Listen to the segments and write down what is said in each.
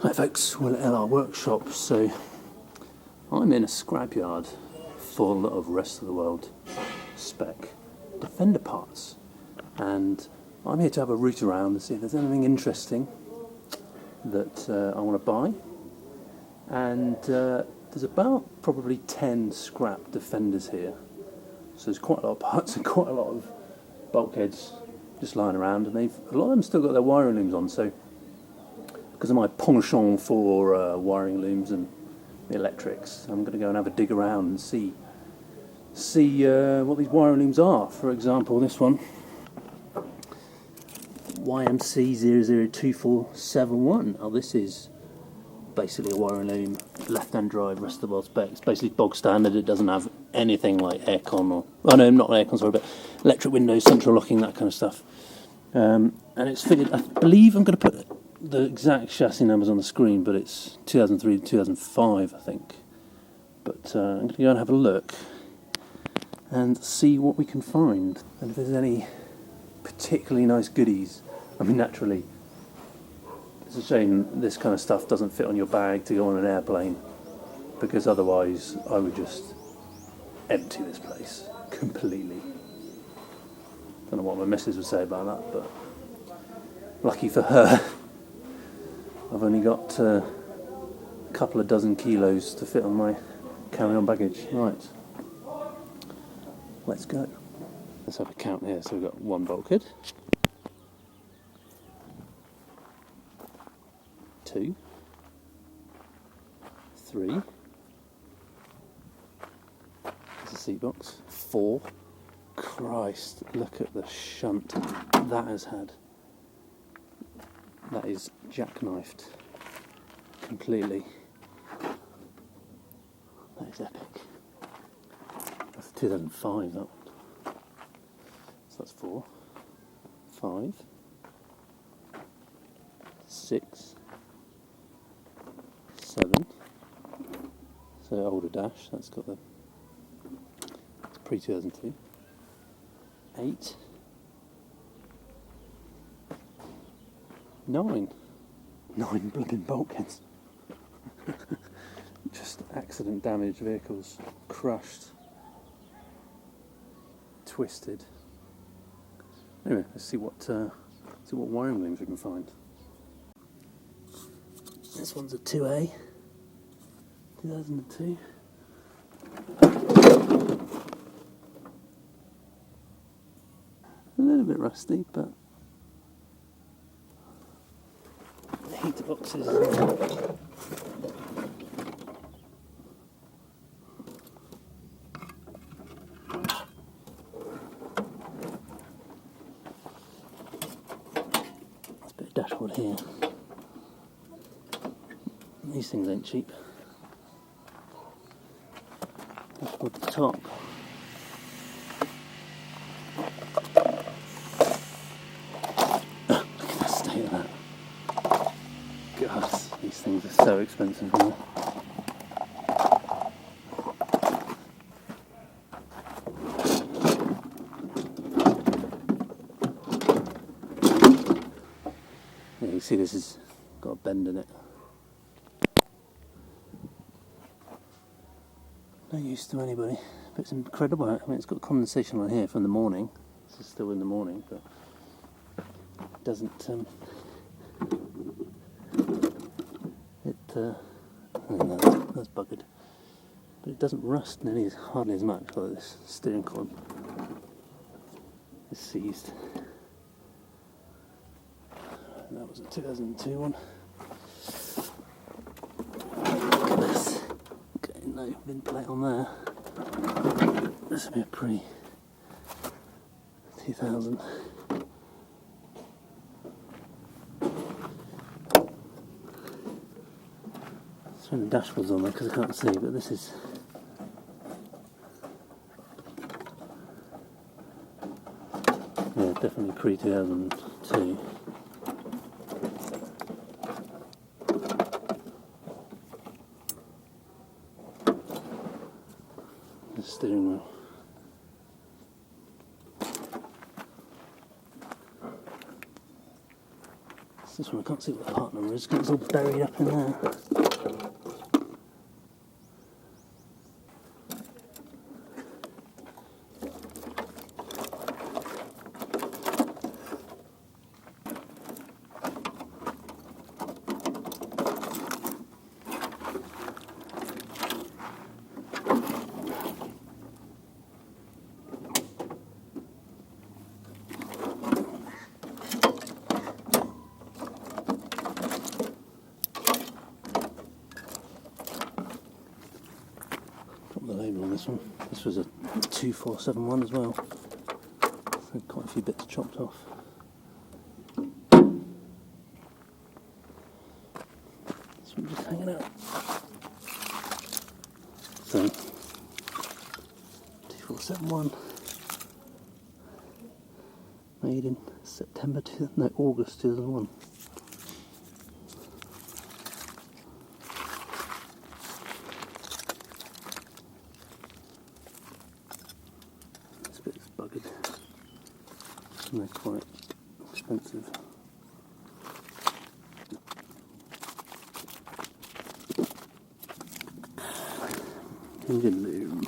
Hi folks, we're at LR Workshop, so I'm in a scrapyard full of rest of the world spec Defender parts, and I'm here to have a route around and see if there's anything interesting that I want to buy. And there's about probably 10 scrap Defenders here, so there's quite a lot of parts and quite a lot of bulkheads just lying around, and a lot of them still got their wiring looms on, so because of my penchant for wiring looms and the electrics, I'm going to go and have a dig around and see what these wiring looms are. For example, this one, YMC 002471. Oh, this is basically a wiring loom, left-hand drive, rest of the world spec. It's basically bog standard. It doesn't have anything like aircon or, oh no, not aircon, sorry, but electric windows, central locking, that kind of stuff. And it's fitted, I believe I'm going to put the exact chassis numbers on the screen, but it's 2003 to 2005, I think. But I'm going to go and have a look and see what we can find, and if there's any particularly nice goodies. I mean, naturally, it's a shame this kind of stuff doesn't fit on your bag to go on an airplane, because otherwise I would just empty this place completely. Don't know what my missus would say about that, but lucky for her, I've only got a couple of dozen kilos to fit on my carry-on baggage. Right, let's go. Let's have a count here. So we've got one bulkhead, 2, 3, there's a seat box, 4. Christ, look at the shunt that has had. That is jackknifed completely. That is epic. That's 2005, that one. So that's 4, 5, 6, 7. So older dash, that's got the, it's pre-2002. 8, 9 blooming bulkheads. Just accident damaged vehicles, crushed, twisted. Anyway, let's see what wiring looms we can find. This one's a 2A, 2002. A little bit rusty, but the heater boxes. There's a bit of dashboard here. These things ain't cheap. Dashboard at the top. God, these things are so expensive now. Yeah, you see this has got a bend in it. No use to anybody, but it's incredible. I mean, it's got condensation on here from the morning. This is still in the morning, but it doesn't. No, that's buggered. But it doesn't rust nearly hardly as much. Like this steering column is seized. That was a 2002 one. Look at this. Okay, no vent plate on there. This would be a pre 2000. The dashboard's on there because I can't see, but this is definitely pre-2002. The steering wheel. This one I can't see what the part number is because it's all buried up in there. The label on this one. This was a 2471 as well. So quite a few bits chopped off. This one just hanging out. So 2471, made in August 2001. It's buggered and they're quite expensive. Engine loom.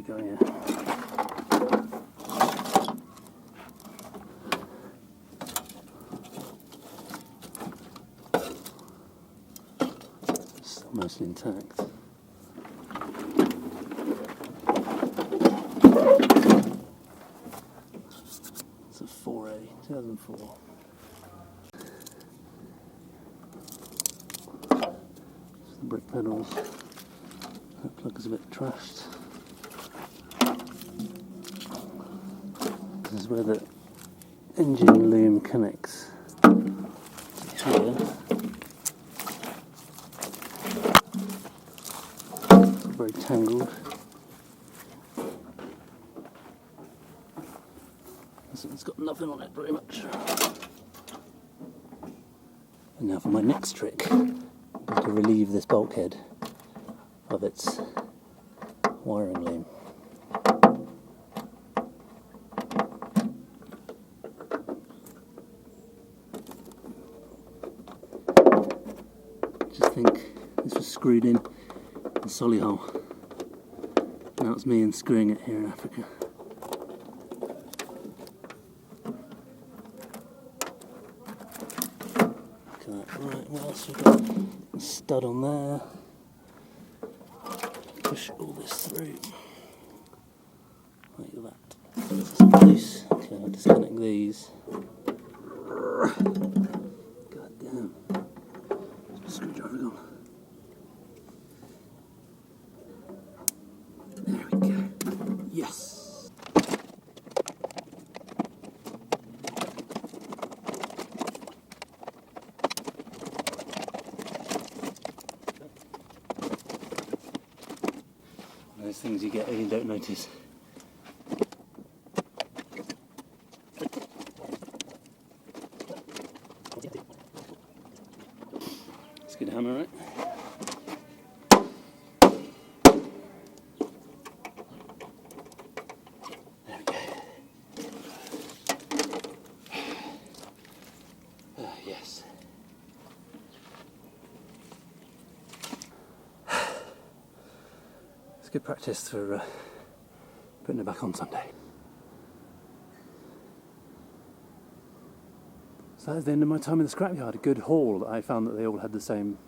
Go here. Still mostly intact. It's a 4A, 2004. The brick pedals. That plug is a bit trashed. This is where the engine loom connects to here. It's very tangled. It's got nothing on it very much. And now for my next trick, I'm going to relieve this bulkhead of its wiring loom. Just think this was screwed in the Solihull. Now it's me unscrewing it here in Africa. Look at that. Right, what else we've got? A stud on there. Push all this through. Like that. This is loose. Okay, I'll disconnect these. God damn. Screwdriver gone. There we go. Yes. Those things you get and you don't notice. It's a good hammer, right? There we go. Yes. It's good practice for putting it back on Sunday. So that's the end of my time in the scrapyard. A good haul. I found that they all had the same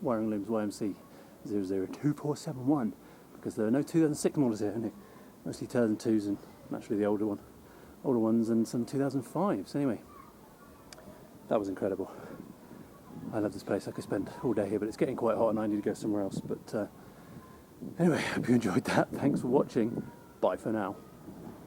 wiring looms, YMC 002471, because there are no 2006 models here, mostly 2002s and naturally the older ones and some 2005s. Anyway, That was incredible. I love this place. I could spend all day here, but it's getting quite hot and I need to go somewhere else. But anyway, I hope you enjoyed that. Thanks for watching. Bye for now.